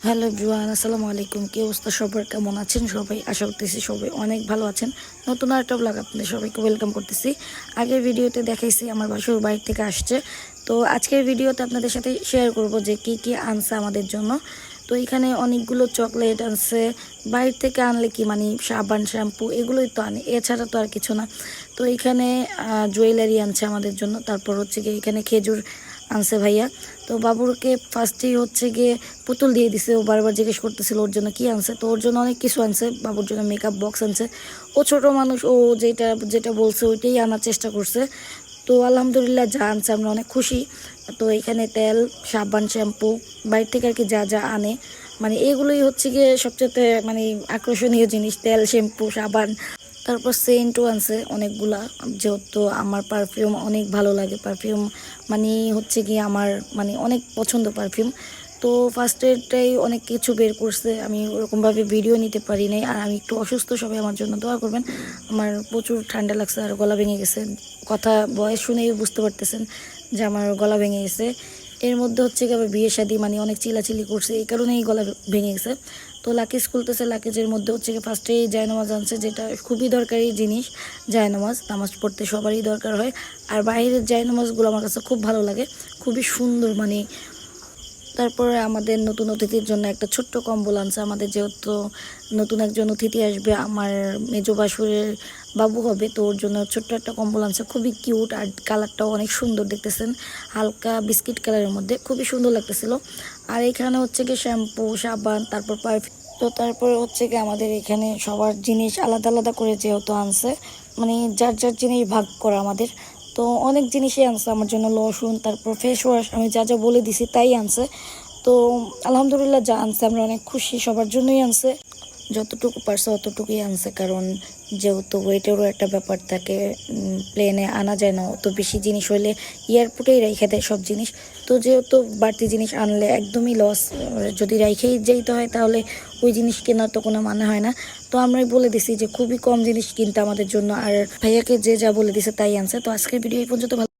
Hello everyone, আসসালামু আলাইকুম। কি অবস্থা সবার, কেমন আছেন সবাই? আশা করতেছি সবাই অনেক ভালো আছেন। নতুন আরেকটা ব্লগ আপনাদের সবাইকে ওয়েলকাম করতেছি। আগের ভিডিওতে দেখাইছি আমার বাসুর বাড়ি থেকে আসছে, তো আজকের ভিডিওতে আপনাদের সাথে শেয়ার করব যে কি কি আনছে আমাদের জন্য। তো এখানে অনেকগুলো চকলেট আনছে। বাইরে থেকে আনলে কি মানে সাবান শ্যাম্পু এগুলোই তো আনে, এছাড়া তো আর কিছু না। তো এখানে জুয়েলারি আনছে আমাদের জন্য। তারপর হচ্ছে গিয়ে এখানে খেজুর আনছে ভাইয়া। তো বাবুরকে ফার্স্টেই হচ্ছে গিয়ে পুতুল দিয়ে দিছে। ও বারবার জিজ্ঞেস করতেছিল ওর জন্য কি আনছে, তো ওর জন্য অনেক কিছু আনছে। বাবুর জন্য মেকআপ বক্স আনছে। ও ছোট মানুষ, ও যেটা যেটা বলছে ওইটাই আনার চেষ্টা করছে। তো আলহামদুলিল্লাহ যা আনছে আমরা অনেক খুশি। তো এখানে তেল, সাবান, শ্যাম্পু বাইরে থেকে আর কি যা যা আনে মানে এগুলোই হচ্ছে গিয়ে সবচেয়ে মানে আকর্ষণীয় জিনিস, তেল, শ্যাম্পু, সাবান। তারপর সেন্টও আনছে অনেকগুলা, যেহেতু আমার পারফিউম অনেক ভালো লাগে। পারফিউম মানে হচ্ছে কি আমার মানে অনেক পছন্দ পারফিউম। তো ফার্স্টেরটাই অনেক কিছু বের করছে, আমি ওরকমভাবে ভিডিও নিতে পারি নাই। আর আমি একটু অসুস্থ, সবাই আমার জন্য দোয়া করবেন। আমার প্রচুর ঠান্ডা লাগছে আর গলা ভেঙে গেছে। কথা বয়স শুনেই বুঝতে পারতেছেন যে আমার গলা ভেঙে গেছে। এর মধ্যে হচ্ছে কি আবার বিয়ে শাদী মানে অনেক চিলাচিলি করছে, এই কারণেই গলা ভেঙে গেছে। তো লাকিজ খুলতেছে, লাকিজের মধ্যে হচ্ছে কি ফার্স্টেই জায়নামাজ আনছে, যেটা খুবই দরকারি জিনিস। জায়নামাজ নামাজ পড়তে সবারই দরকার হয়। আর বাইরের জায়নামাজগুলো আমার কাছে খুব ভালো লাগে, খুবই সুন্দর মানে। তারপরে আমাদের নতুন অতিথির জন্য একটা ছোট্ট কম্বল আনছে। আমাদের যেহেতু নতুন একজন অতিথি আসবে, আমার মেজো বাসুরের বাবু হবে, তো ওর জন্য ছোট্ট একটা কম্বল আনছে, খুবই কিউট। আর কালারটাও অনেক সুন্দর দেখতেছেন, হালকা বিস্কিট কালারের মধ্যে, খুবই সুন্দর লাগতেছিল। আর এখানে হচ্ছে কি শ্যাম্পু, সাবান, তারপর পারফিউম। তো তারপরে হচ্ছে কি আমাদের এখানে সবার জিনিস আলাদা আলাদা করে যেহেতু আনছে, মানে যার যার জিনিস ভাগ করা আমাদের। তো অনেক জিনিসই আনছে আমার জন্য, লসুন, তারপর ফেস ওয়াশ, আমি যা যা বলে দিছি তাই আনছে। তো আলহামদুলিল্লাহ যা আনছে আমরা অনেক খুশি, সবার জন্যই আনছে। যতটুকু পারছে অতটুকুই আনছে, কারণ যেহেতু ওয়েটেরও একটা ব্যাপার থাকে, প্লেনে আনা যায় না অত বেশি জিনিস, হইলে এয়ারপোর্টেই রেখে দেয় সব জিনিস। তো যেহেতু বাড়তি জিনিস আনলে একদমই লস, যদি রেখেই যেতে হয় তাহলে ওই জিনিস কেনার তো কোনো মানে হয় না। তো আমরাই বলে দিছি যে খুবই কম জিনিস কিনতে আমাদের জন্য, আর ভাইয়াকে যে যা বলে দিছে তাই আনছে। তো আজকের ভিডিও এই পর্যন্ত।